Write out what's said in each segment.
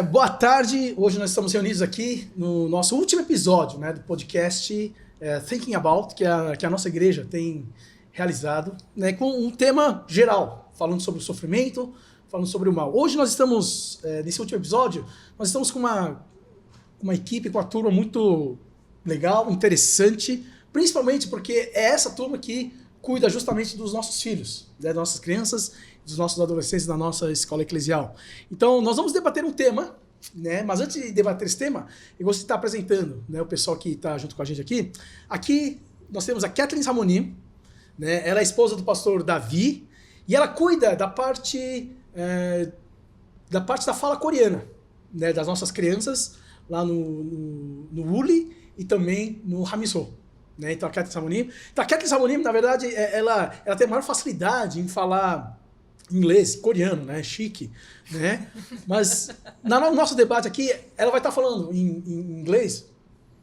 Boa tarde, hoje nós estamos reunidos aqui no nosso último episódio, né, do podcast Thinking About, que a nossa igreja tem realizado, né, com um tema geral, falando sobre o sofrimento, falando sobre o mal. Hoje nós estamos, nesse último episódio, nós estamos com uma equipe, com uma turma muito legal, interessante, principalmente porque é essa turma que cuida justamente dos nossos filhos, né, das nossas crianças, dos nossos adolescentes da nossa escola eclesial. Então, nós vamos debater um tema, né? Mas antes de debater esse tema, eu gostaria de estar apresentando, né, o pessoal que está junto com a gente aqui. Aqui nós temos a Kathleen Ramonim, né? Ela é esposa do pastor Davi e ela cuida da parte da fala coreana, né, das nossas crianças lá no Uli e também no Hamiso. Né? Então, a Kathleen Ramonim, na verdade, ela tem a maior facilidade em falar inglês, coreano, né? Chique, né? Mas no nosso debate aqui, ela vai estar falando em inglês,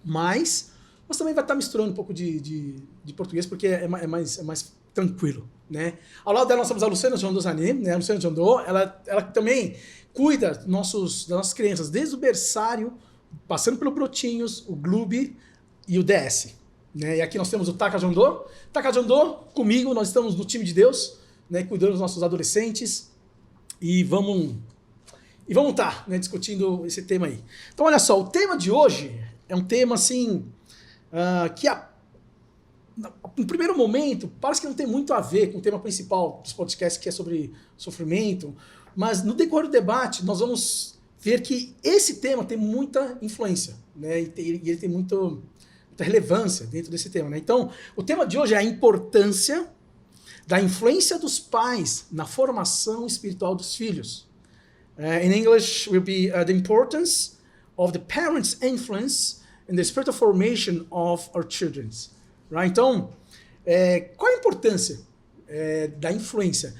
mas também vai estar misturando um pouco de português, porque é mais tranquilo, né? Ao lado dela nós temos a Luciana Jondô-Zanim, né? A Luciana Jondô, ela também cuida das nossas crianças, desde o berçário, passando pelo Brotinhos, o Gloob e o DS. Né? E aqui nós temos o Taka Jondô. Taka Jondô, comigo, nós estamos no time de Deus, né, cuidando dos nossos adolescentes, e vamos estar, né, discutindo esse tema aí. Então, olha só, o tema de hoje é um tema assim, que no primeiro momento parece que não tem muito a ver com o tema principal dos podcasts, que é sobre sofrimento, mas no decorrer do debate nós vamos ver que esse tema tem muita influência, né, e ele tem muita relevância dentro desse tema. Né? Então, o tema de hoje é a importância da influência dos pais na formação espiritual dos filhos. In English will be the importance of the parents' influence in the spiritual formation of our children. Right? Então, qual a importância da influência?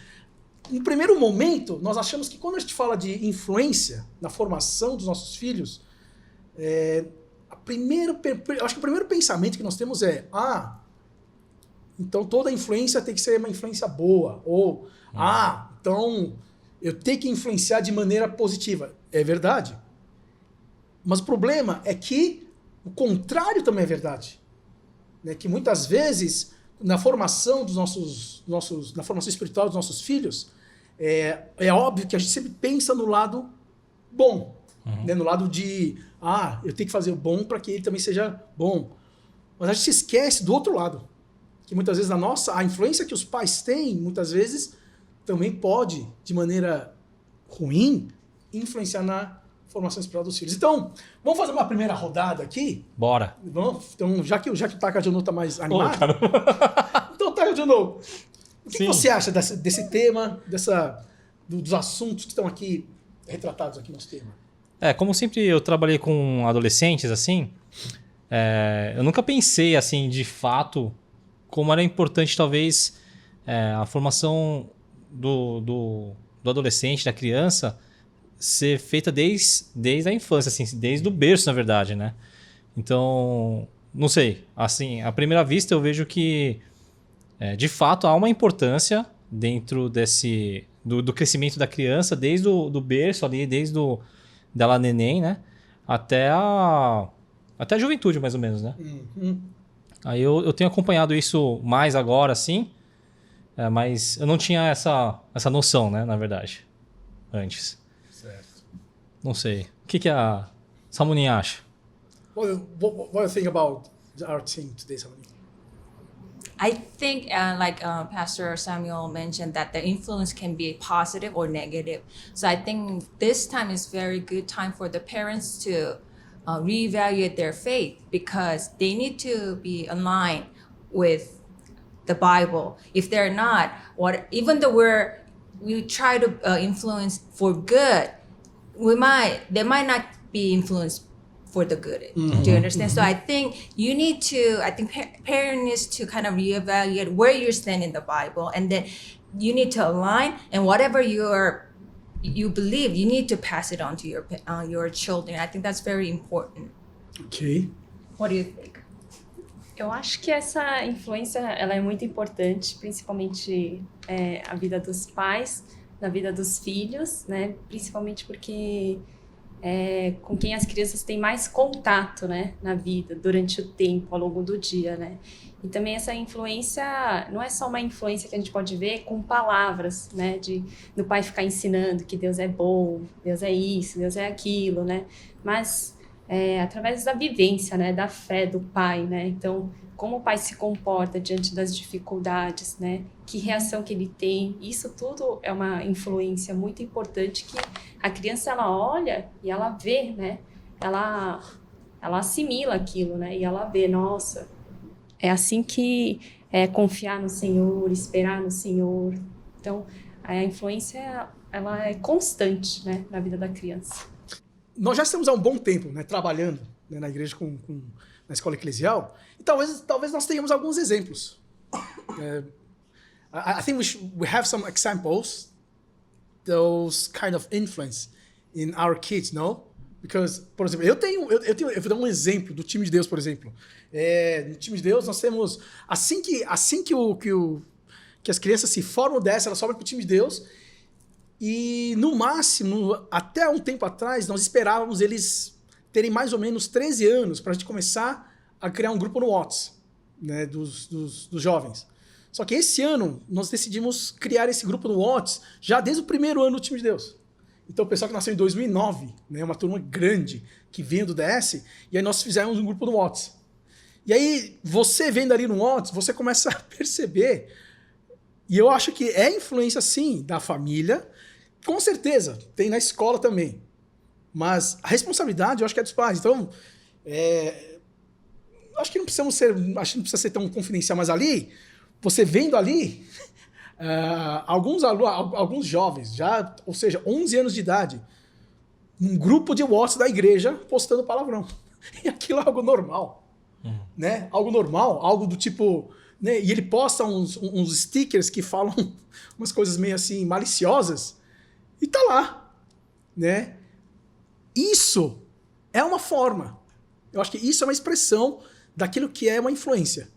No primeiro momento, nós achamos que quando a gente fala de influência na formação dos nossos filhos, eu acho que o primeiro pensamento que nós temos é então toda influência tem que ser uma influência boa. Ou, então eu tenho que influenciar de maneira positiva. É verdade. Mas o problema é que o contrário também é verdade. Né? Que muitas vezes, na formação na formação espiritual dos nossos filhos, é óbvio que a gente sempre pensa no lado bom. Né? No lado de, eu tenho que fazer o bom para que ele também seja bom. Mas a gente se esquece do outro lado. Que muitas vezes a influência que os pais têm, muitas vezes, também pode, de maneira ruim, influenciar na formação espiritual dos filhos. Então, vamos fazer uma primeira rodada aqui? Bora. Então, já que o Taka Jondô está mais animado. Então, Taka Jondô, o que você acha desse tema, dos assuntos que estão aqui retratados aqui no nosso tema? Como sempre eu trabalhei com adolescentes, assim, eu nunca pensei, assim, de fato, como era importante, talvez, a formação do adolescente, da criança, ser feita desde a infância, assim, desde o berço, na verdade, né? Então, não sei, assim, à primeira vista eu vejo que, de fato, há uma importância dentro do crescimento da criança, desde do berço ali, dela neném, né? Até a juventude, mais ou menos, né? Aí eu tenho acompanhado isso mais agora, assim, mas eu não tinha essa noção, né, na verdade, antes. Certo. Não sei. O que a Samunin acha? What do you think about our team today, Samunin? I think, Pastor Samuel mentioned, that the influence can be positive or negative. So I think this time is very good time for the parents to reevaluate their faith, because they need to be aligned with the Bible. If they're not, even though we try to influence for good, they might not be influenced for the good. Do you understand? So I think parent needs to kind of reevaluate where you stand in the Bible, and then you need to align, and whatever you believe, you need to pass it on to your children. I think that's very important. Ok. What do you think? Eu acho que essa influência ela é muito importante, principalmente a vida dos pais, na vida dos filhos, né? Principalmente porque com quem as crianças têm mais contato, né, na vida, durante o tempo, ao longo do dia, né? E também essa influência, não é só uma influência que a gente pode ver com palavras, né, do pai ficar ensinando que Deus é bom, Deus é isso, Deus é aquilo, né? Mas através da vivência, né, da fé do pai, né? Então, como o pai se comporta diante das dificuldades, né? Que reação que ele tem, isso tudo é uma influência muito importante que a criança, ela olha e ela vê, né? Ela assimila aquilo, né? E ela vê, nossa, é assim que é confiar no Senhor, esperar no Senhor. Então, a influência, ela é constante, né? Na vida da criança. Nós já estamos há um bom tempo, né, trabalhando, né, na igreja na escola eclesial, e talvez nós tenhamos alguns exemplos. I think we have some examples, those kind of influence in our kids, no? Because, por exemplo, eu vou dar um exemplo do time de Deus, por exemplo. No time de Deus nós temos, assim que as crianças se formam dessa, elas sobem para o time de Deus. E, no máximo, até um tempo atrás, nós esperávamos eles terem mais ou menos 13 anos para a gente começar a criar um grupo no WhatsApp, né, dos jovens. Só que esse ano, nós decidimos criar esse grupo no WhatsApp já desde o primeiro ano do time de Deus. Então, o pessoal que nasceu em 2009, né, uma turma grande que vinha do DS, e aí nós fizemos um grupo no WhatsApp. E aí, você vendo ali no WhatsApp, você começa a perceber, e eu acho que é influência, sim, da família. Com certeza, tem na escola também. Mas a responsabilidade, eu acho que é dos pais. Então, acho que não precisa ser tão confidencial, mas ali, você vendo ali, alguns jovens, já, ou seja, 11 anos de idade, num grupo de WhatsApp da igreja, postando palavrão. E aquilo é algo normal. Né? Algo normal, algo do tipo... Né? E ele posta uns stickers que falam umas coisas meio assim, maliciosas, e tá lá, né? Isso é uma forma. Eu acho que isso é uma expressão daquilo que é uma influência.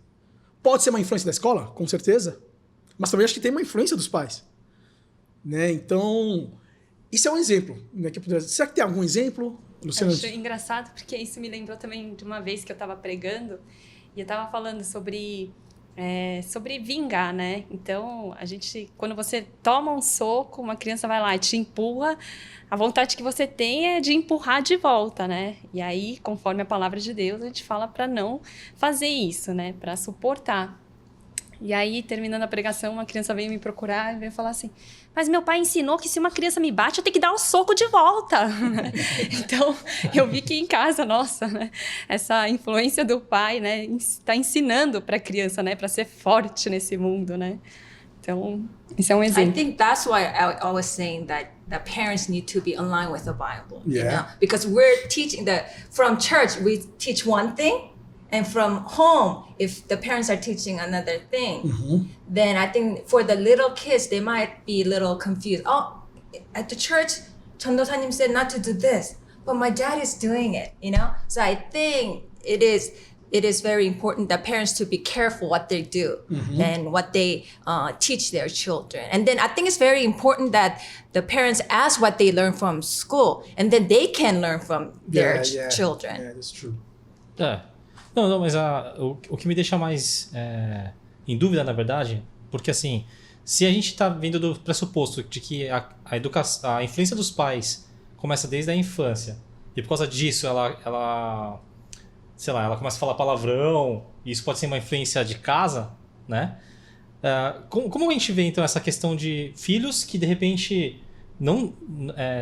Pode ser uma influência da escola, com certeza, mas também acho que tem uma influência dos pais, né? Então, isso é um exemplo, né? Será que tem algum exemplo, Luciana? Eu acho engraçado porque isso me lembrou também de uma vez que eu estava pregando e eu estava falando sobre vingar, né? Então, quando você toma um soco, uma criança vai lá e te empurra, a vontade que você tem é de empurrar de volta, né? E aí, conforme a palavra de Deus, a gente fala para não fazer isso, né? Para suportar. E aí, terminando a pregação, uma criança veio me procurar e veio falar assim, mas meu pai ensinou que se uma criança me bate, eu tenho que dar um soco de volta. Então, eu vi que em casa, nossa, né, essa influência do pai, né, está ensinando para a criança, né, para ser forte nesse mundo, né. Então, isso é um exemplo. I think that's why I was saying that the parents need to be in line with the Bible, you know? Because we're teaching from church, we teach one thing, and from home, if the parents are teaching another thing, then I think for the little kids, they might be a little confused. Oh, at the church, 전도사님 said not to do this, but my dad is doing it, you know? So I think it is very important that parents to be careful what they do and what they teach their children. And then I think it's very important that the parents ask what they learn from school, and then they can learn from their children. Yeah, that's true. Não, mas o que me deixa mais em dúvida, na verdade, porque assim, se a gente está vindo do pressuposto de que a influência dos pais começa desde a infância, e por causa disso ela sei lá, ela começa a falar palavrão, e isso pode ser uma influência de casa, né? Como a gente vê, então, essa questão de filhos que, de repente, não,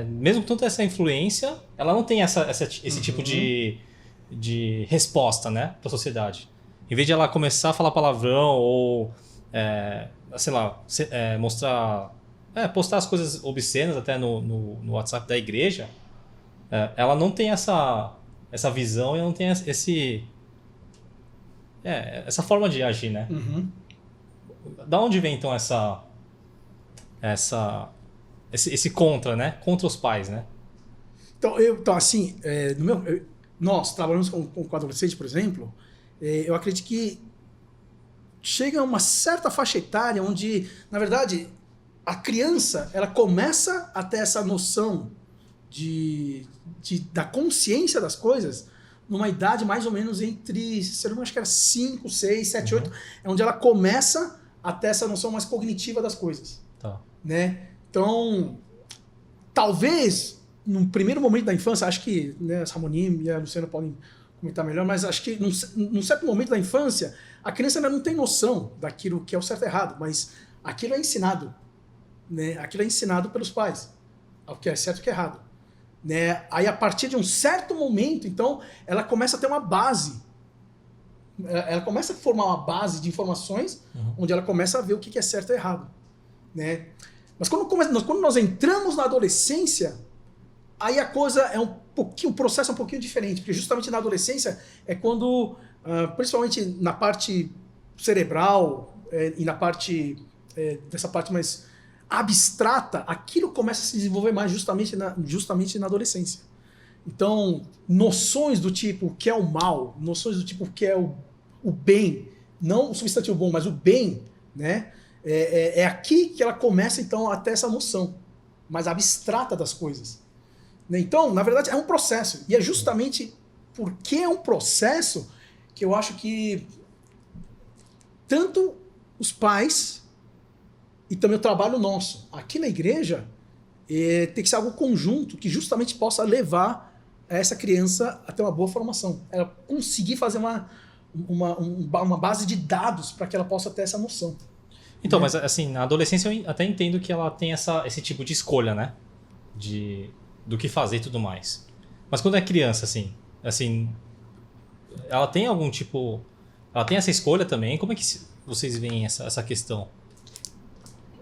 mesmo com toda essa influência, ela não tem esse tipo de resposta, né, para a sociedade. Em vez de ela começar a falar palavrão ou, sei lá, postar as coisas obscenas até no WhatsApp da igreja, ela não tem essa visão e não tem essa forma de agir, né? Da onde vem, então, esse contra, né? Contra os pais, né? Então assim, nós trabalhamos com adolescentes, por exemplo, eu acredito que chega a uma certa faixa etária onde, na verdade, a criança ela começa a ter essa noção da consciência das coisas numa idade mais ou menos entre, se eu não me engano, acho que era 5, 6, 7, 8, é onde ela começa a ter essa noção mais cognitiva das coisas. Tá. Né? Então, talvez, num primeiro momento da infância, acho que, né, a Ramonim e a Luciana podem comentar melhor, mas acho que num certo momento da infância, a criança ainda não tem noção daquilo que é o certo e errado, mas aquilo é ensinado. Né? Aquilo é ensinado pelos pais, o que é certo e o que é errado. Né? Aí, a partir de um certo momento, então, ela começa a ter uma base. Ela começa a formar uma base de informações, onde ela começa a ver o que é certo e errado. Né? Mas quando nós entramos na adolescência, aí a coisa é o processo é um pouquinho diferente, porque justamente na adolescência é quando, principalmente na parte cerebral e na parte dessa parte mais abstrata, aquilo começa a se desenvolver mais justamente na adolescência. Então, noções do tipo o que é o mal, noções do tipo o que é o bem, não o substantivo bom, mas o bem, né? É aqui que ela começa, então, a ter essa noção mais abstrata das coisas. Então, na verdade, é um processo. E é justamente porque é um processo que eu acho que tanto os pais e também o trabalho nosso aqui na igreja tem que ser algo conjunto que justamente possa levar essa criança a ter uma boa formação. Ela conseguir fazer uma base de dados para que ela possa ter essa noção. Então, mas assim, na adolescência eu até entendo que ela tem esse tipo de escolha, né? Do que fazer e tudo mais. Mas quando é criança, assim, ela tem algum tipo... Ela tem essa escolha também? Como é que vocês veem essa questão?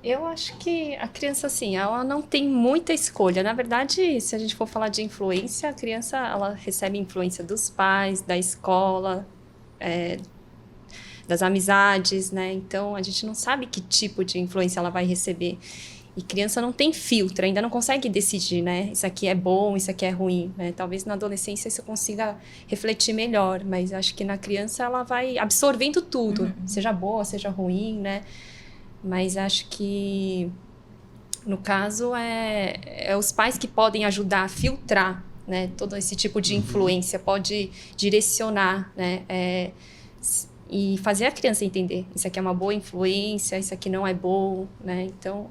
Eu acho que a criança, assim, ela não tem muita escolha. Na verdade, se a gente for falar de influência, a criança, ela recebe influência dos pais, da escola, das amizades, né? Então, a gente não sabe que tipo de influência ela vai receber. E criança não tem filtro, ainda não consegue decidir, né? Isso aqui é bom, isso aqui é ruim, né? Talvez na adolescência isso consiga refletir melhor, mas acho que na criança ela vai absorvendo tudo, seja boa, seja ruim, né? Mas acho que, no caso, é os pais que podem ajudar a filtrar, né? Todo esse tipo de influência, pode direcionar, né? E fazer a criança entender. Isso aqui é uma boa influência, isso aqui não é bom, né? Então,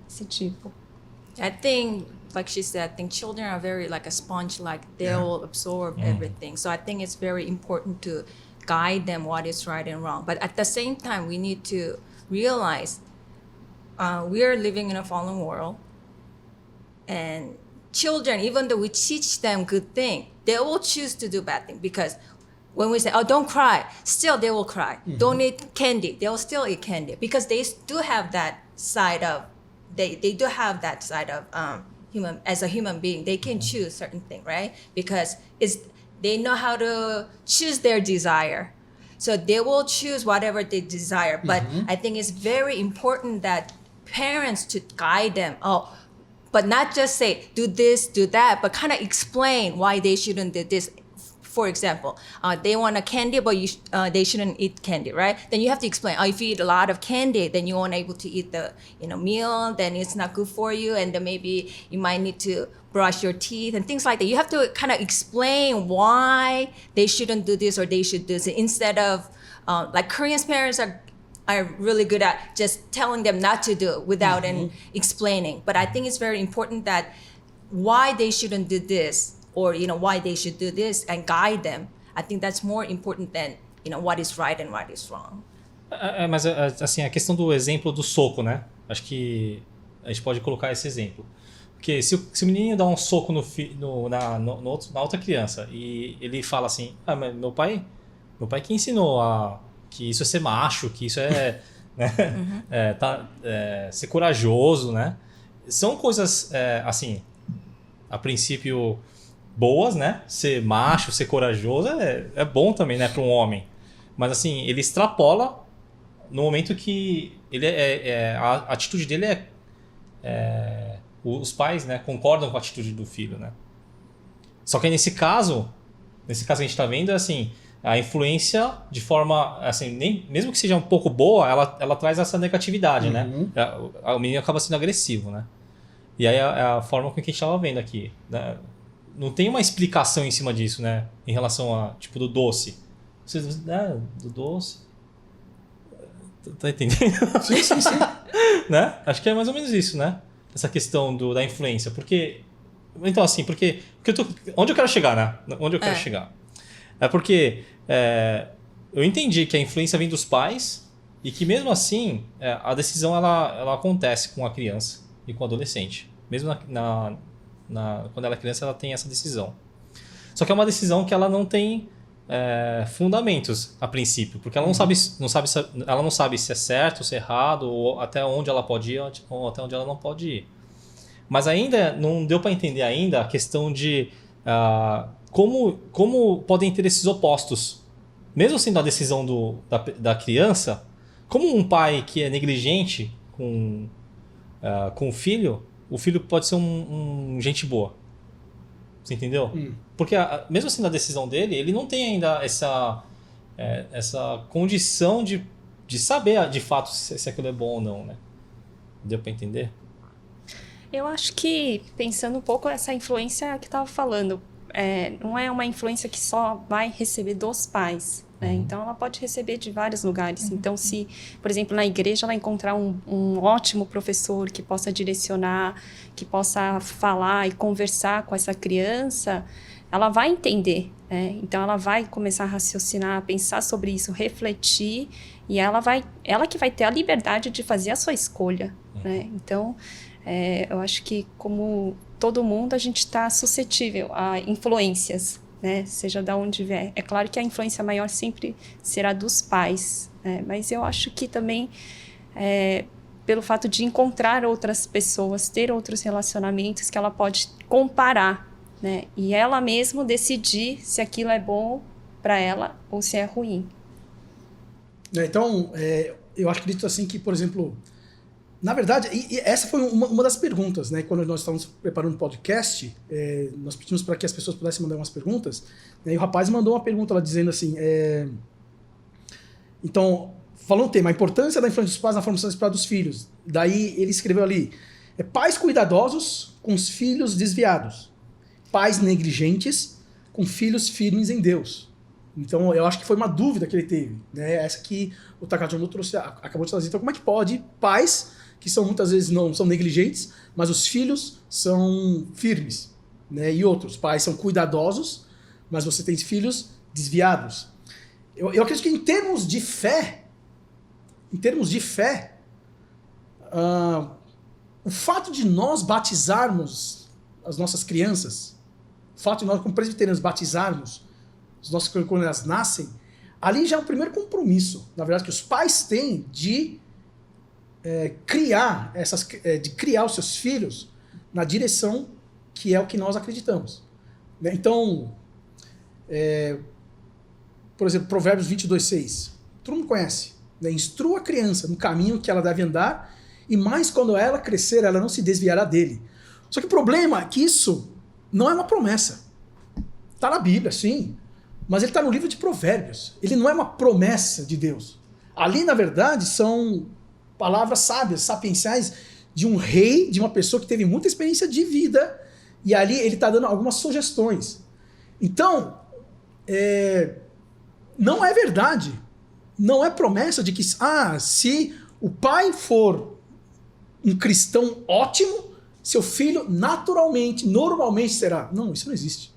esse tipo. I think, like she said, I think children are very like a sponge, like they'll absorb everything. So I think it's very important to guide them what is right and wrong. But at the same time, we need to realize we are living in a fallen world, and children, even though we teach them good thing, they will choose to do bad thing, because when we say, oh, don't cry, still they will cry. Don't eat candy, they will still eat candy, because they do have that side of, they do have that side of human, as a human being, they can choose certain thing, right? Because they know how to choose their desire. So they will choose whatever they desire. But I think it's very important that parents to guide them. But not just say, do this, do that, but kind of explain why they shouldn't do this. For example, they want a candy, but they shouldn't eat candy, right? Then you have to explain, if you eat a lot of candy, then you won't able to eat the meal, then it's not good for you, and then maybe you might need to brush your teeth and things like that. You have to kind of explain why they shouldn't do this or they should do this, instead of, like Korean parents are really good at just telling them not to do it without explaining. But I think it's very important that why they shouldn't do this, or why they should do this, and guide them. I think that's more important than what is right and what is wrong. Mas assim, a questão do exemplo do soco, né? Acho que a gente pode colocar esse exemplo. Porque se o menino dá um soco na outra criança e ele fala assim, mas meu pai que ensinou que isso é ser macho, que isso é, né? Ser corajoso, né? São coisas, assim, a princípio boas, né? Ser macho, ser corajoso é bom também, né, para um homem. Mas assim, ele extrapola no momento que a atitude dele os pais, né, concordam com a atitude do filho, né? Só que aí nesse caso que a gente está vendo, assim, a influência de forma, assim, mesmo que seja um pouco boa, ela traz essa negatividade, né? O menino acaba sendo agressivo, né? E aí é a forma com que a gente estava vendo aqui, né? Não tem uma explicação em cima disso, né? Em relação a, tipo, do doce. Vocês, do doce... Tá entendendo? Sim. Né? Acho que é mais ou menos isso, né? Essa questão da influência. Porque... Então, assim, porque onde eu quero chegar, né? Onde eu quero chegar? É porque eu entendi que a influência vem dos pais e que mesmo assim a decisão ela acontece com a criança e com o adolescente. Mesmo quando ela é criança, ela tem essa decisão. Só que é uma decisão que ela não tem fundamentos a princípio, porque ela ela não sabe se é certo, se é errado, ou até onde ela pode ir ou até onde ela não pode ir. Mas ainda não deu para entender ainda a questão de como podem ter esses opostos. Mesmo sendo a decisão da criança, como um pai que é negligente com o filho pode ser um gente boa. Você entendeu? Porque mesmo sendo a decisão dele, ele não tem ainda essa condição de saber de fato se aquilo é bom ou não, né? Deu para entender? Eu acho que, pensando um pouco essa influência que eu estava falando, não é uma influência que só vai receber dos pais, né? Então, ela pode receber de vários lugares. Então, se, por exemplo, na igreja ela encontrar um ótimo professor que possa direcionar, que possa falar e conversar com essa criança, ela vai entender, né? Então, ela vai começar a raciocinar, pensar sobre isso, refletir, e ela que vai ter a liberdade de fazer a sua escolha, né? Então, eu acho que, como todo mundo, a gente está suscetível a influências, né? Seja de onde vier. É claro que a influência maior sempre será dos pais, né? Mas eu acho que também, pelo fato de encontrar outras pessoas, ter outros relacionamentos, que ela pode comparar, né? E ela mesma decidir se aquilo é bom para ela ou se é ruim. Então, eu acredito assim que, por exemplo, na verdade, e essa foi uma das perguntas, né? Quando nós estávamos preparando o podcast, nós pedimos para que as pessoas pudessem mandar umas perguntas, né? E o rapaz mandou uma pergunta lá dizendo assim, então, falou o tema, a importância da influência dos pais na formação espiritual dos filhos. Daí ele escreveu ali, pais cuidadosos com os filhos desviados, pais negligentes com filhos firmes em Deus. Então, eu acho que foi uma dúvida que ele teve, né? Essa que o Takahata trouxe, acabou de trazer. Então, como é que pode pais que muitas vezes não são negligentes, mas os filhos são firmes, né? E outros pais são cuidadosos, mas você tem filhos desviados. Eu acredito que em termos de fé, o fato de nós batizarmos as nossas crianças, o fato de nós, como presbiterianos, batizarmos os nossos crianças quando elas nascem, ali já é o primeiro compromisso, na verdade, que os pais têm de criar os seus filhos na direção que é o que nós acreditamos, né? Então, por exemplo, Provérbios 22:6, todo mundo conhece, né? Instrua a criança no caminho que ela deve andar, e mais quando ela crescer, ela não se desviará dele. Só que o problema é que isso não é uma promessa. Está na Bíblia, sim, mas ele está no livro de Provérbios. Ele não é uma promessa de Deus. Ali, na verdade, são palavras sábias, sapienciais de um rei, de uma pessoa que teve muita experiência de vida, e ali ele está dando algumas sugestões. Então, não é verdade, não é promessa de que se o pai for um cristão ótimo, seu filho normalmente será. Não, isso não existe.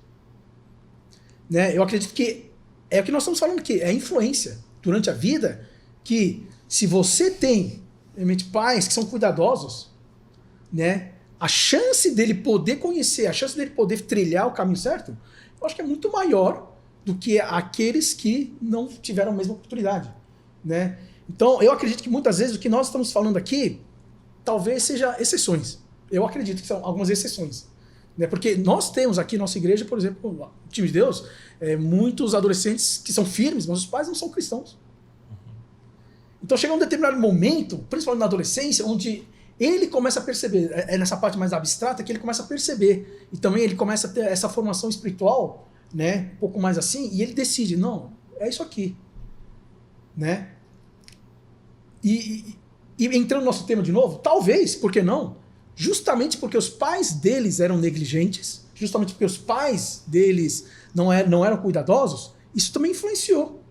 Né? Eu acredito que é o que nós estamos falando aqui, é a influência durante a vida, que se você tem realmente pais que são cuidadosos, né, a chance dele poder conhecer, a chance dele poder trilhar o caminho certo, eu acho que é muito maior do que aqueles que não tiveram a mesma oportunidade, né? Então, eu acredito que muitas vezes o que nós estamos falando aqui talvez seja exceções. Eu acredito que são algumas exceções, né? Porque nós temos aqui na nossa igreja, por exemplo, no time de Deus, muitos adolescentes que são firmes, mas os pais não são cristãos. Então chega um determinado momento, principalmente na adolescência, onde ele começa a perceber, nessa parte mais abstrata, que ele começa a perceber, e também ele começa a ter essa formação espiritual, né, um pouco mais assim, e ele decide, não, é isso aqui, né? E entrando no nosso tema de novo, talvez, por que não, justamente porque os pais deles eram negligentes, justamente porque os pais deles não eram cuidadosos, isso também influenciou.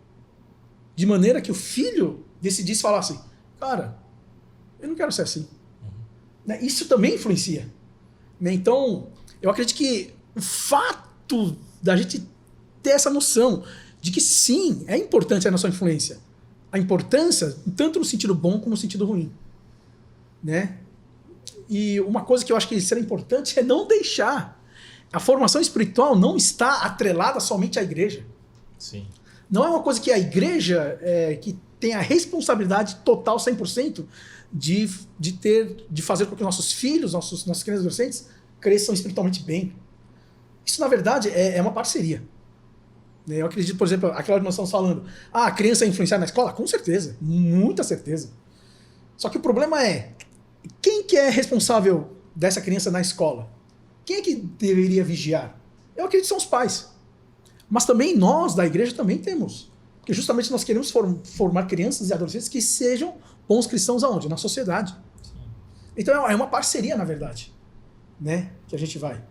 De maneira que o filho decidisse falar assim, cara, eu não quero ser assim. Né? Isso também influencia. Né? Então, eu acredito que o fato da gente ter essa noção de que sim, é importante a nossa influência. A importância, tanto no sentido bom como no sentido ruim. Né? E uma coisa que eu acho que será importante é não deixar. A formação espiritual não está atrelada somente à igreja. Sim. Não é uma coisa que a igreja que tem a responsabilidade total, 100%, de fazer com que nossos filhos, nossas crianças e adolescentes cresçam espiritualmente bem. Isso, na verdade, é uma parceria. Eu acredito, por exemplo, aquela que nós estamos falando, a criança é influenciada na escola? Com certeza, muita certeza. Só que o problema é, quem que é responsável dessa criança na escola? Quem é que deveria vigiar? Eu acredito que são os pais. Mas também nós, da igreja, também temos. Porque justamente nós queremos formar crianças e adolescentes que sejam bons cristãos aonde? Na sociedade. Sim. Então é uma parceria, na verdade, né? Que a gente vai.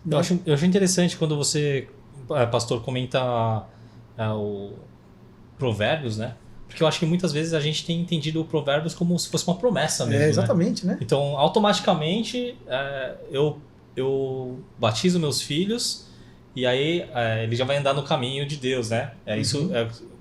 Eu acho interessante quando você, pastor, comenta o Provérbios, né? Porque eu acho que muitas vezes a gente tem entendido o Provérbios como se fosse uma promessa mesmo. Exatamente, né? Então, automaticamente, eu batizo meus filhos e aí ele já vai andar no caminho de Deus, né? Isso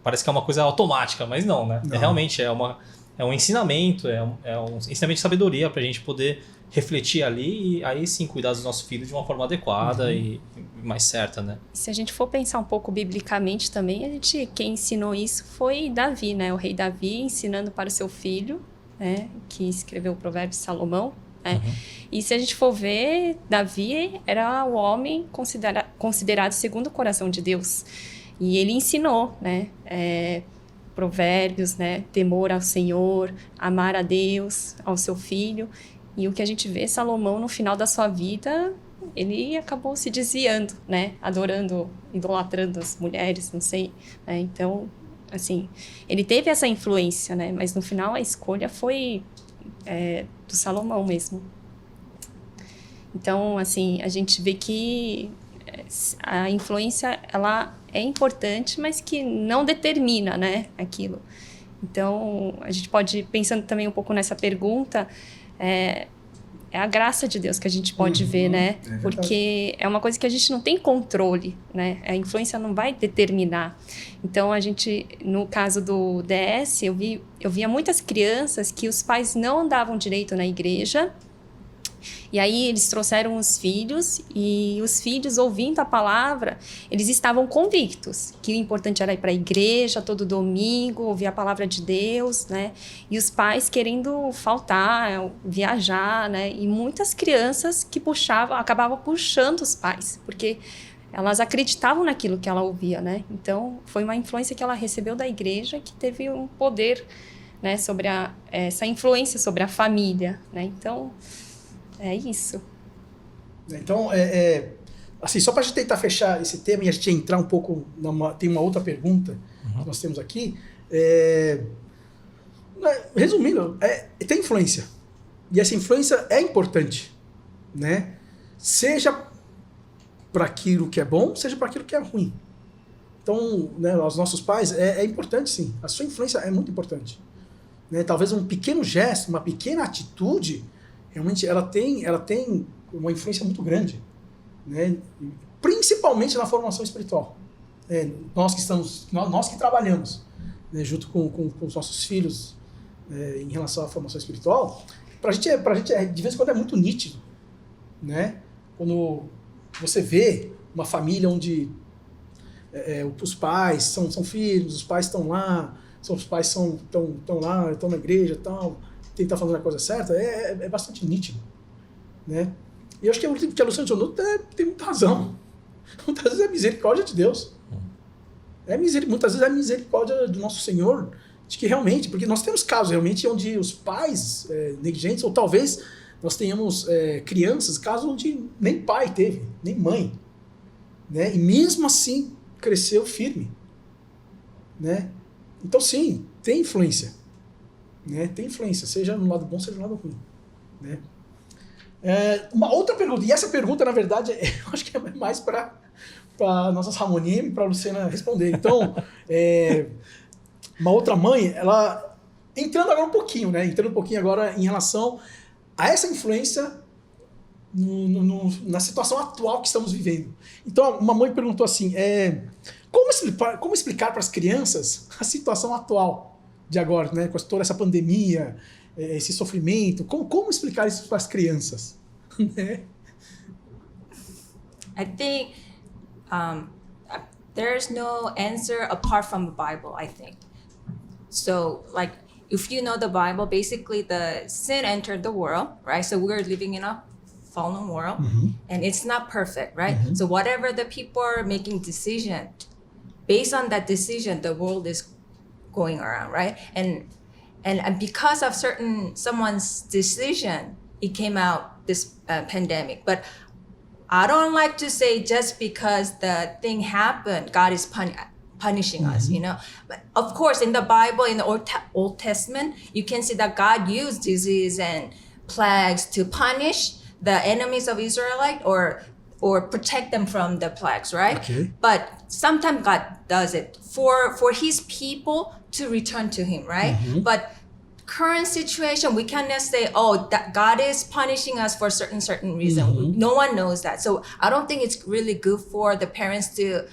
parece que é uma coisa automática, mas não, né? Não. Realmente é um ensinamento, é um ensinamento de sabedoria para a gente poder refletir ali e aí sim cuidar dos nossos filhos de uma forma adequada e mais certa, né? Se a gente for pensar um pouco biblicamente também, quem ensinou isso foi Davi, né? O rei Davi ensinando para o seu filho, né? Que escreveu o provérbio Salomão. Né? E se a gente for ver, Davi era o homem considerado segundo o coração de Deus. E ele ensinou, né? Provérbios, né? Temor ao Senhor, amar a Deus, ao seu filho. E o que a gente vê, Salomão, no final da sua vida, ele acabou se desviando, né? Adorando, idolatrando as mulheres, não sei. Né? Então, assim, ele teve essa influência, né? Mas no final a escolha foi do Salomão mesmo. Então, assim, a gente vê que a influência, ela é importante, mas que não determina, né, aquilo. Então, a gente pode ir pensando também um pouco nessa pergunta, é a graça de Deus que a gente pode ver, né? Porque é uma coisa que a gente não tem controle, né? A influência não vai determinar. Então, no caso do DS, eu via muitas crianças que os pais não andavam direito na igreja. E aí eles trouxeram os filhos e os filhos, ouvindo a palavra, eles estavam convictos que o importante era ir para a igreja todo domingo, ouvir a palavra de Deus, né? E os pais querendo faltar, viajar, né? E muitas crianças que acabavam puxando os pais, porque elas acreditavam naquilo que ela ouvia, né? Então, foi uma influência que ela recebeu da igreja que teve um poder, né, sobre essa influência sobre a família, né? Então, é isso. Então, assim, só para a gente tentar fechar esse tema e a gente entrar um pouco, tem uma outra pergunta que nós temos aqui. Resumindo, tem influência. E essa influência é importante, né? Seja para aquilo que é bom, seja para aquilo que é ruim. Então, né, aos nossos pais, é importante sim. A sua influência é muito importante. Né? Talvez um pequeno gesto, uma pequena atitude, realmente ela tem uma influência muito grande, né? Principalmente na formação espiritual. Nós que trabalhamos, né, junto com os nossos filhos em relação à formação espiritual, pra gente de vez em quando é muito nítido, né? Quando você vê uma família onde os pais são filhos, os pais estão lá, os pais estão lá, estão na igreja e tal, tentar fazer a coisa certa, é bastante nítido, né? E eu acho que o que a Luciana mencionou tem muita razão. Muitas vezes é misericórdia de Deus. Muitas vezes é misericórdia do nosso Senhor, de que realmente, porque nós temos casos realmente onde os pais negligentes, ou talvez nós tenhamos crianças, casos onde nem pai teve, nem mãe, né? E mesmo assim cresceu firme, né? Então sim, tem influência. Né? Tem influência, seja no lado bom, seja no lado ruim. Né? Uma outra pergunta, e essa pergunta, na verdade, eu acho que é mais para nossas Ramonim e para a Luciana responder. Então, uma outra mãe, ela entrando agora um pouquinho, né? Entrando um pouquinho agora em relação a essa influência na situação atual que estamos vivendo. Então, uma mãe perguntou assim, como explicar para as crianças a situação atual de agora, né? Com toda essa pandemia, esse sofrimento, como explicar isso para as crianças? I think there's no answer apart from the Bible, I think. So, like, if you know the Bible, basically the sin entered the world, right? So we're living in a fallen world, and it's not perfect, right? So whatever the people are making decision, based on that decision, the world is going around, right? And because of someone's decision, it came out this pandemic. But I don't like to say just because the thing happened, God is punishing us, you know. But of course, in the Bible, in the Old Testament, you can see that God used disease and plagues to punish the enemies of Israelite or protect them from the plagues, right? Okay. But sometimes God does it for his people to return to him, right? But current situation, we cannot say, that God is punishing us for certain reason. No one knows that. So I don't think it's really good for the parents to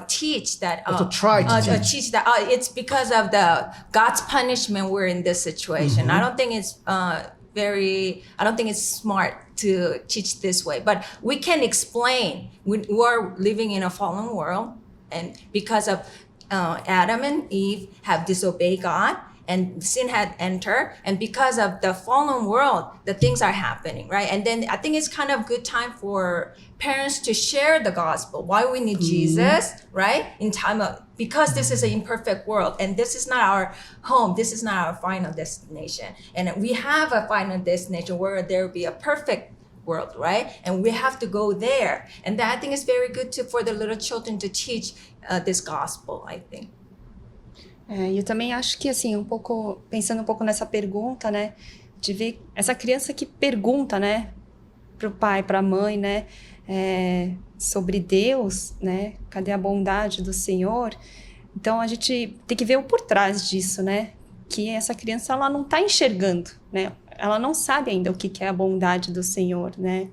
teach that. To try to teach that it's because of the God's punishment we're in this situation. I don't think it's I don't think it's smart to teach this way. But we can explain we are living in a fallen world, and because of Adam and Eve have disobeyed God, and sin had entered, and because of the fallen world, the things are happening, right? And then I think it's kind of good time for parents to share the gospel, why we need Jesus, right? In time of, because this is an imperfect world, and this is not our home, this is not our final destination. And we have a final destination where there will be a perfect world, right? And we have to go there. And that I think is very good for the little children to teach this gospel, I think. Eu também acho que, assim, pensando um pouco nessa pergunta, né, de ver essa criança que pergunta, né, pro pai, pra mãe, né, sobre Deus, né, cadê a bondade do Senhor? Então, a gente tem que ver o por trás disso, né, que essa criança, ela não tá enxergando, né, ela não sabe ainda o que é a bondade do Senhor, né,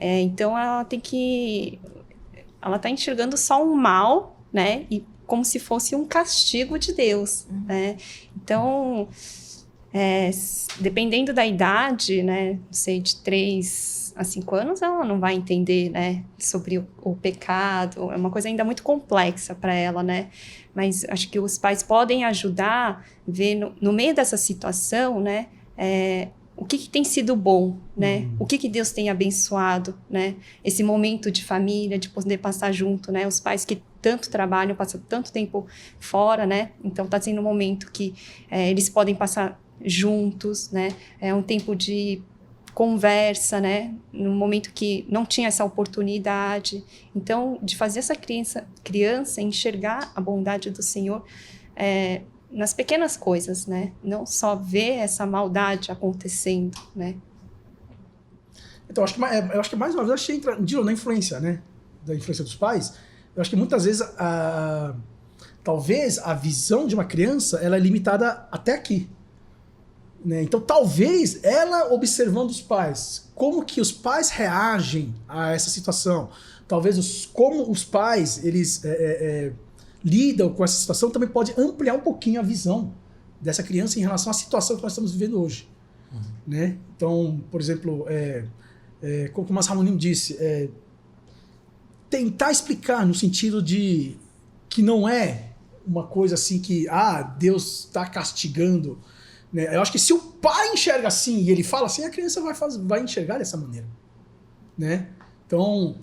então ela tá enxergando só um mal, né, e como se fosse um castigo de Deus, né? Então, dependendo da idade, né, não sei, de 3 a 5 anos, ela não vai entender, né, sobre o pecado, é uma coisa ainda muito complexa para ela, né? Mas acho que os pais podem ajudar a ver no meio dessa situação, né, o que tem sido bom, né? O que Deus tem abençoado, né? Esse momento de família, de poder passar junto, né? Os pais que tanto trabalham, passam tanto tempo fora, né? Então tá sendo um momento que eles podem passar juntos, né? É um tempo de conversa, né? Num momento que não tinha essa oportunidade. Então, de fazer essa criança enxergar a bondade do Senhor nas pequenas coisas, né? Não só ver essa maldade acontecendo, né? Então, eu acho que mais uma vez, acho que entra na influência, né? Da influência dos pais. Eu acho que muitas vezes, talvez a visão de uma criança, ela é limitada até aqui. Né? Então, talvez ela observando os pais, como que os pais reagem a essa situação, talvez como os pais, eles lidam com essa situação, também pode ampliar um pouquinho a visão dessa criança em relação à situação que nós estamos vivendo hoje. Né? Então, por exemplo, como a Ramonim disse, tentar explicar no sentido de que não é uma coisa assim que Deus está castigando. Né? Eu acho que se o pai enxerga assim e ele fala assim, a criança vai enxergar dessa maneira. Né? Então,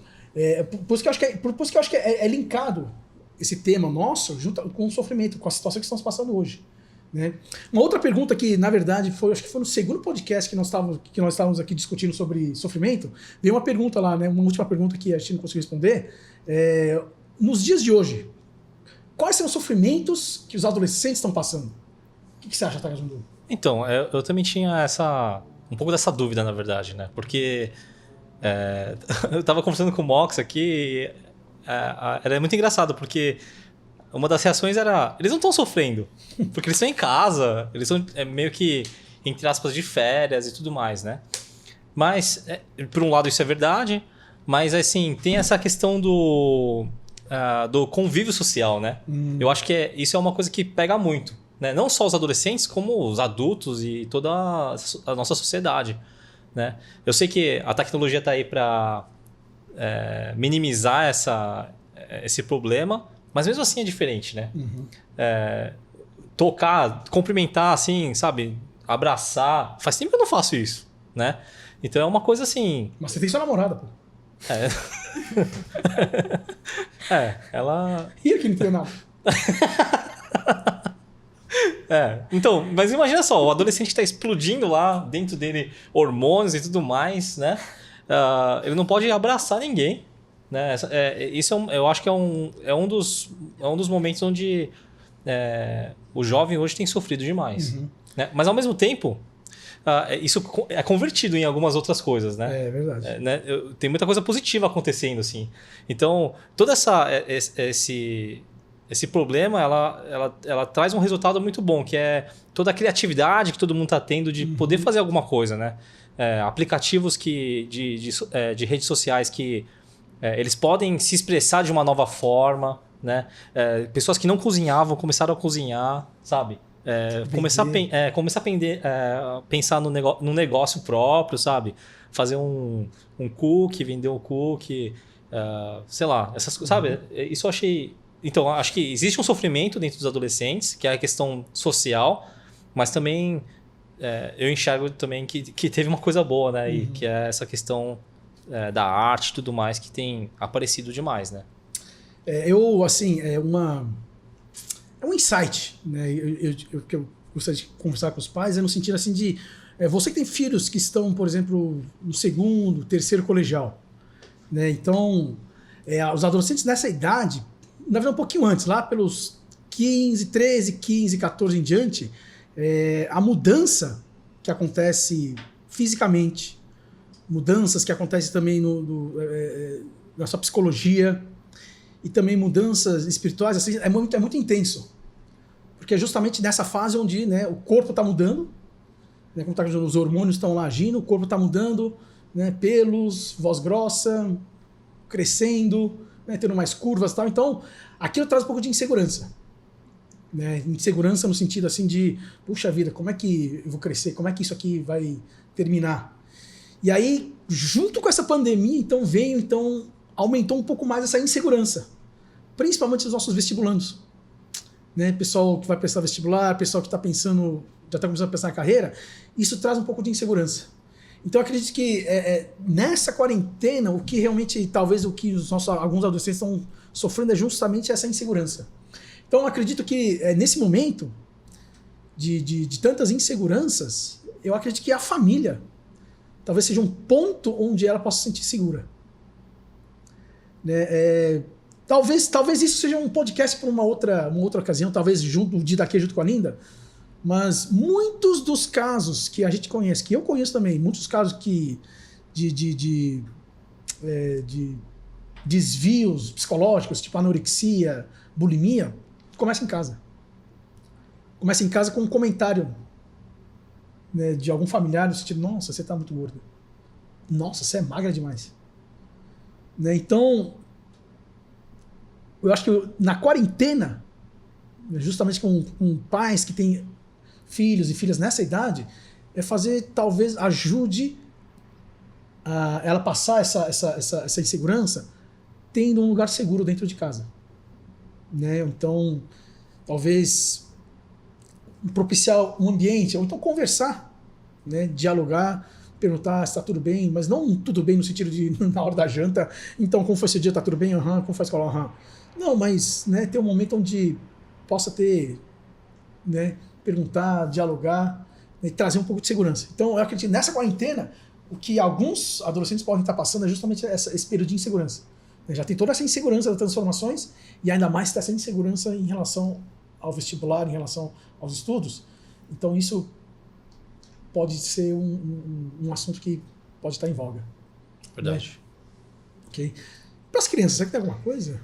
por isso que eu acho que é linkado esse tema nosso junto com o sofrimento, com a situação que estamos passando hoje. Né? Uma outra pergunta que, na verdade, acho que foi no segundo podcast que nós estávamos aqui discutindo sobre sofrimento, veio uma pergunta lá, né? Uma última pergunta que a gente não conseguiu responder. Nos dias de hoje, quais são os sofrimentos que os adolescentes estão passando? O que você acha, Takajundu? Então, eu também tinha um pouco dessa dúvida, na verdade, né? Porque eu tava conversando com o Mox aqui, era muito engraçado, porque uma das reações era... Eles não estão sofrendo, porque eles estão em casa, eles são meio que, entre aspas, de férias e tudo mais, né? Mas, por um lado, isso é verdade, mas, assim, tem essa questão do convívio social, né? Eu acho que isso é uma coisa que pega muito, né? Não só os adolescentes, como os adultos e toda a nossa sociedade, né? Eu sei que a tecnologia está aí para minimizar esse problema, mas mesmo assim é diferente, né? Tocar, cumprimentar, assim, sabe? Abraçar. Faz tempo que eu não faço isso, né? Então é uma coisa assim... Mas você tem sua namorada, pô. Ela... E eu que não tenho nada. Então, mas imagina só, o adolescente está explodindo lá dentro dele hormônios e tudo mais, né? Ele não pode abraçar ninguém, né? Isso eu acho que é um dos momentos onde o jovem hoje tem sofrido demais. Né? Mas ao mesmo tempo, isso é convertido em algumas outras coisas, né? É verdade. Né? Tem muita coisa positiva acontecendo, assim. Então, todo esse problema, ela traz um resultado muito bom, que é toda a criatividade que todo mundo está tendo de poder fazer alguma coisa, né? Aplicativos de redes sociais que eles podem se expressar de uma nova forma, né? Pessoas que não cozinhavam começaram a cozinhar, sabe? Começar a pensar no negócio próprio, sabe? Fazer um cookie, vender um cookie, sei lá, essas coisas, sabe? Isso eu achei... Então, acho que existe um sofrimento dentro dos adolescentes, que é a questão social, mas também eu enxergo também que teve uma coisa boa, né? E que é essa questão da arte e tudo mais que tem aparecido demais, né? É um insight, né? Que eu gostaria de conversar com os pais, no sentido assim de... você que tem filhos que estão, por exemplo, no segundo, terceiro colegial, né? Então, os adolescentes nessa idade, na verdade um pouquinho antes, lá pelos 13, 15, 14 em diante, a mudança que acontece fisicamente, mudanças que acontecem também na sua psicologia, e também mudanças espirituais, assim, é muito intenso. Porque é justamente nessa fase onde, né, o corpo está mudando, né, como os hormônios estão lá agindo, o corpo está mudando, né, pelos, voz grossa, crescendo, né, tendo mais curvas e tal. Então, aquilo traz um pouco de insegurança. Né? Insegurança no sentido assim de, puxa vida, como é que eu vou crescer? Como é que isso aqui vai terminar? E aí, junto com essa pandemia, aumentou um pouco mais essa insegurança, principalmente os nossos vestibulandos, né? Pessoal que vai prestar vestibular, pessoal que está pensando, já está começando a pensar na carreira, isso traz um pouco de insegurança. Então eu acredito que nessa quarentena, o que realmente, talvez o que alguns adolescentes estão sofrendo é justamente essa insegurança. Então eu acredito que nesse momento de tantas inseguranças, eu acredito que a família talvez seja um ponto onde ela possa se sentir segura. Né? Talvez isso seja um podcast para uma outra ocasião, talvez o dia daqui junto com a Linda, mas muitos dos casos que a gente conhece, que eu conheço também, muitos casos de desvios psicológicos, tipo anorexia, bulimia, começa em casa. Começa em casa com um comentário, né, de algum familiar, no sentido, nossa, você está muito gorda. Nossa, você é magra demais. Né? Então, eu acho que na quarentena, justamente com pais que têm filhos e filhas nessa idade, talvez ajude ela passar essa insegurança tendo um lugar seguro dentro de casa. Né? Então, talvez propiciar um ambiente, ou então conversar, né? Dialogar, perguntar se está tudo bem, mas não tudo bem no sentido de na hora da janta, então como foi esse dia, está tudo bem? Como foi a escola? Não, mas, né, ter um momento onde possa ter, né, perguntar, dialogar, né, e trazer um pouco de segurança. Então eu acredito que nessa quarentena, o que alguns adolescentes podem estar passando é justamente esse período de insegurança. Já tem toda essa insegurança das transformações e ainda mais essa insegurança em relação ao vestibular, em relação aos estudos. Então isso pode ser um assunto que pode estar em voga. Verdade. Ok? Para as crianças, será que tem alguma coisa?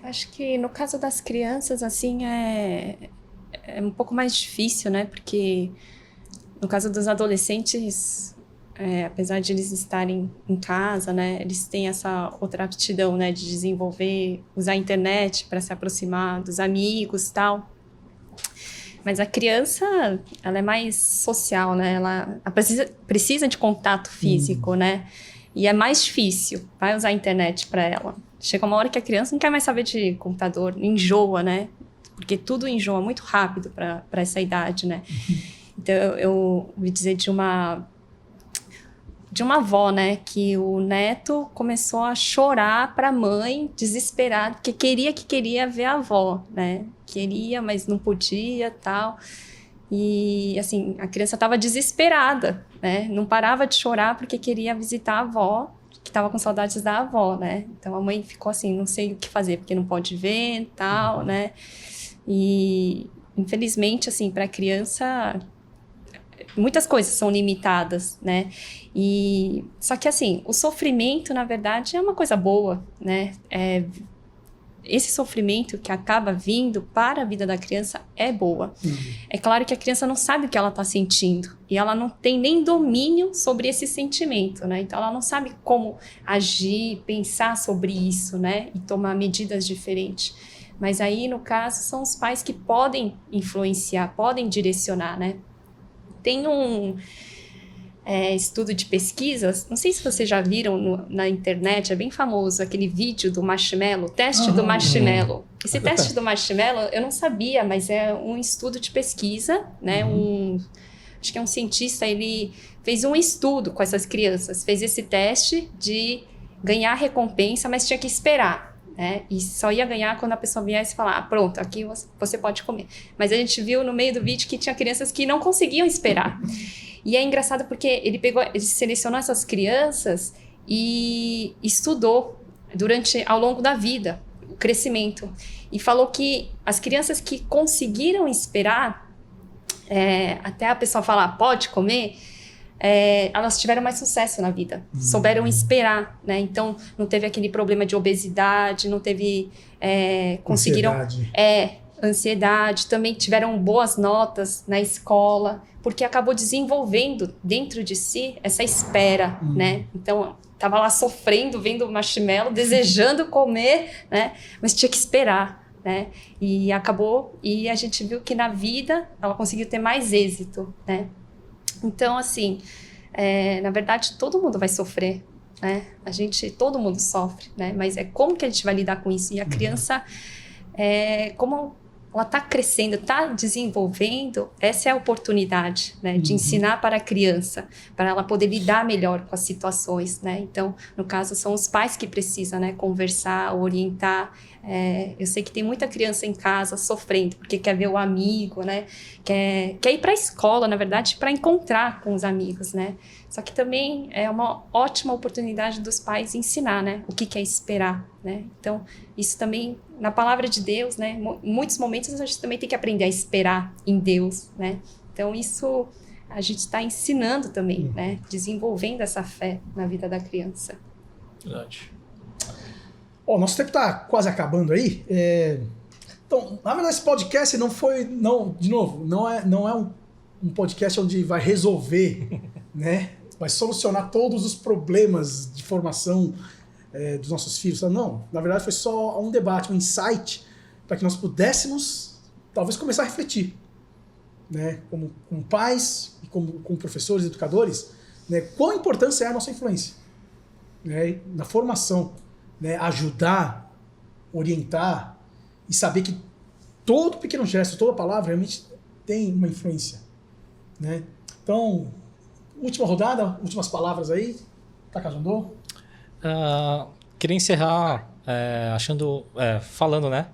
Acho que no caso das crianças, assim, é um pouco mais difícil, né? Porque no caso dos adolescentes, apesar de eles estarem em casa, né? Eles têm essa outra aptidão, né? De desenvolver, usar a internet para se aproximar dos amigos e tal. Mas a criança, ela é mais social, né? Ela precisa de contato físico, né? E é mais difícil. Vai usar a internet para ela. Chega uma hora que a criança não quer mais saber de computador, enjoa, né? Porque tudo enjoa muito rápido para essa idade, né? Então, eu ouvi dizer de uma avó, né? Que o neto começou a chorar para a mãe, desesperado, porque queria ver a avó, né? Queria, mas não podia, tal. E, assim, a criança estava desesperada, né? Não parava de chorar porque queria visitar a avó, que estava com saudades da avó, né? Então, a mãe ficou assim, não sei o que fazer, porque não pode ver, tal, né? E, infelizmente, assim, para a criança, muitas coisas são limitadas, né? E, só que, assim, o sofrimento, na verdade, é uma coisa boa, né? Esse sofrimento que acaba vindo para a vida da criança é boa. É claro que a criança não sabe o que ela está sentindo e ela não tem nem domínio sobre esse sentimento, né? Então ela não sabe como agir, pensar sobre isso, né? E tomar medidas diferentes. Mas aí, no caso, são os pais que podem influenciar, podem direcionar, né? Tem um estudo de pesquisas, não sei se vocês já viram na internet, é bem famoso aquele vídeo do marshmallow, o teste do marshmallow. Esse teste do marshmallow eu não sabia, mas é um estudo de pesquisa, né? Acho que é um cientista, ele fez um estudo com essas crianças, fez esse teste de ganhar recompensa, mas tinha que esperar, né? E só ia ganhar quando a pessoa viesse falar, pronto, aqui você pode comer. Mas a gente viu no meio do vídeo que tinha crianças que não conseguiam esperar. E é engraçado porque ele selecionou essas crianças e estudou ao longo da vida, o crescimento. E falou que as crianças que conseguiram esperar, até a pessoa falar, pode comer, elas tiveram mais sucesso na vida, souberam esperar, né? Então, não teve aquele problema de obesidade, não teve... conseguiram... ansiedade, também tiveram boas notas na escola, porque acabou desenvolvendo dentro de si essa espera, né? Então, estava lá sofrendo, vendo o marshmallow, desejando comer, né? Mas tinha que esperar, né? E acabou, e a gente viu que na vida ela conseguiu ter mais êxito, né? Então, assim, na verdade, todo mundo vai sofrer, né? Todo mundo sofre, né? Mas é como que a gente vai lidar com isso? E a criança, como ela está crescendo, está desenvolvendo, essa é a oportunidade, né, de ensinar para a criança, para ela poder lidar melhor com as situações, né? Então, no caso, são os pais que precisam, né, conversar, orientar. Eu sei que tem muita criança em casa sofrendo, porque quer ver o amigo, né? Quer ir para a escola, na verdade, para encontrar com os amigos, né? Só que também é uma ótima oportunidade dos pais ensinar, né? O que é esperar, né? Então, isso também, na palavra de Deus, né? Em muitos momentos a gente também tem que aprender a esperar em Deus, né? Então, isso a gente está ensinando também, né? Desenvolvendo essa fé na vida da criança. Verdade. Nosso tempo está quase acabando aí. Então, na verdade, esse podcast não é um podcast onde vai resolver, né? Vai solucionar todos os problemas de formação dos nossos filhos. Não, na verdade foi só um debate, um insight, para que nós pudéssemos, talvez, começar a refletir, né? Como pais e como professores, educadores, né? Quão importante é a nossa influência, né? Na formação, né? Ajudar, orientar e saber que todo pequeno gesto, toda palavra realmente tem uma influência, né? Então, última rodada, últimas palavras aí, Takajandô. Queria encerrar falando, né,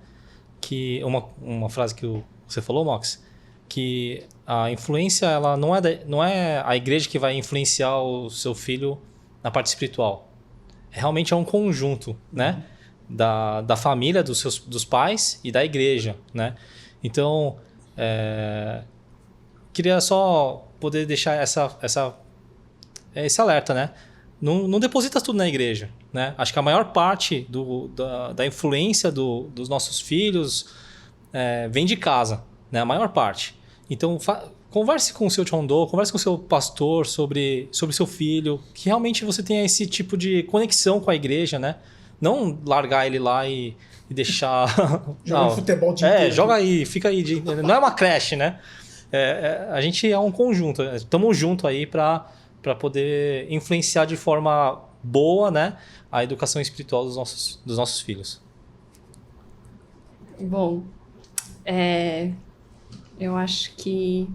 que uma frase que você falou, Mox, que a influência, ela não é a igreja que vai influenciar o seu filho na parte espiritual. Realmente é um conjunto, né, da família, dos pais e da igreja, né. Então, queria só poder deixar esse alerta, né? Não deposita tudo na igreja, né? Acho que a maior parte da influência dos nossos filhos vem de casa, né? A maior parte. Então, converse com o seu Chondo, converse com o seu pastor sobre seu filho, que realmente você tenha esse tipo de conexão com a igreja, né? Não largar ele lá e deixar... Jogar futebol de inteiro. Joga aí, fica aí. Não é uma creche, né? A gente é um conjunto. Estamos juntos aí para poder influenciar de forma boa, né, a educação espiritual dos nossos filhos. Bom, eu acho que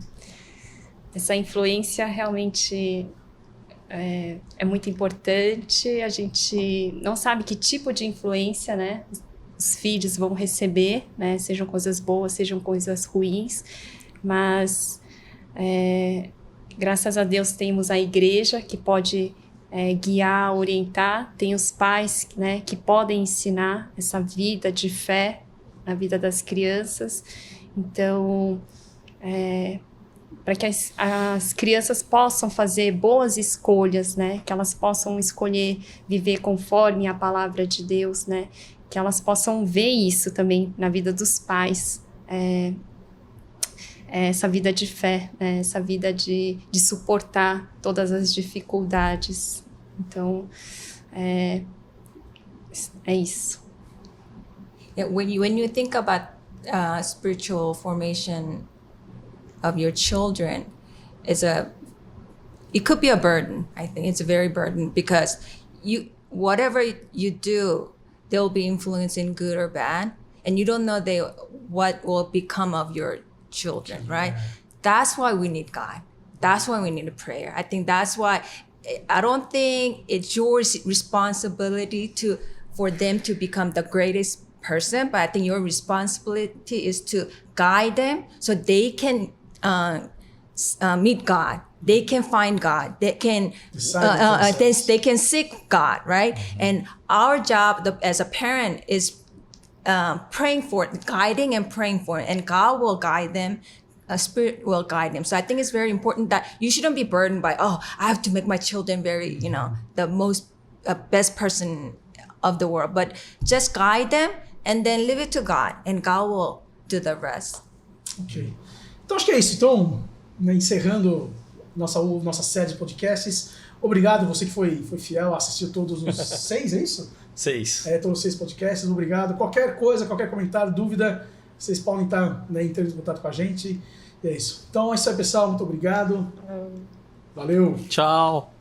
essa influência realmente é muito importante. A gente não sabe que tipo de influência, né, os filhos vão receber, né, sejam coisas boas, sejam coisas ruins, mas graças a Deus temos a igreja que pode guiar, orientar, tem os pais, né, que podem ensinar essa vida de fé na vida das crianças. Então, para que as crianças possam fazer boas escolhas, né, que elas possam escolher viver conforme a palavra de Deus, né, que elas possam ver isso também na vida dos pais, essa vida de fé, né? Essa vida de suportar todas as dificuldades. Então, é isso. Yeah, when you think about spiritual formation of your children, it could be a burden. I think it's a very burden because whatever you do, they'll be influencing good or bad, and you don't know what will become of your children, right? That's why we need God. That's why we need a prayer. I think that's why I don't think it's your responsibility for them to become the greatest person, but I think your responsibility is to guide them so they can meet God. They can find God. They can they can seek God, right? And our job as a parent is praying for it, guiding and praying for it, and God will guide them. Spirit will guide them. So I think it's very important that you shouldn't be burdened by, I have to make my children very, the most best person of the world. But just guide them and then leave it to God, and God will do the rest. Ok. Então acho que é isso. Então, né, encerrando nossa série de podcasts, obrigado você que foi fiel, assistiu todos os 6, é isso? 6. Todos os 6 podcasts, obrigado. Qualquer coisa, qualquer comentário, dúvida, vocês podem estar, né, entrando em contato com a gente. E é isso. Então é isso aí, pessoal. Muito obrigado. Valeu. Tchau.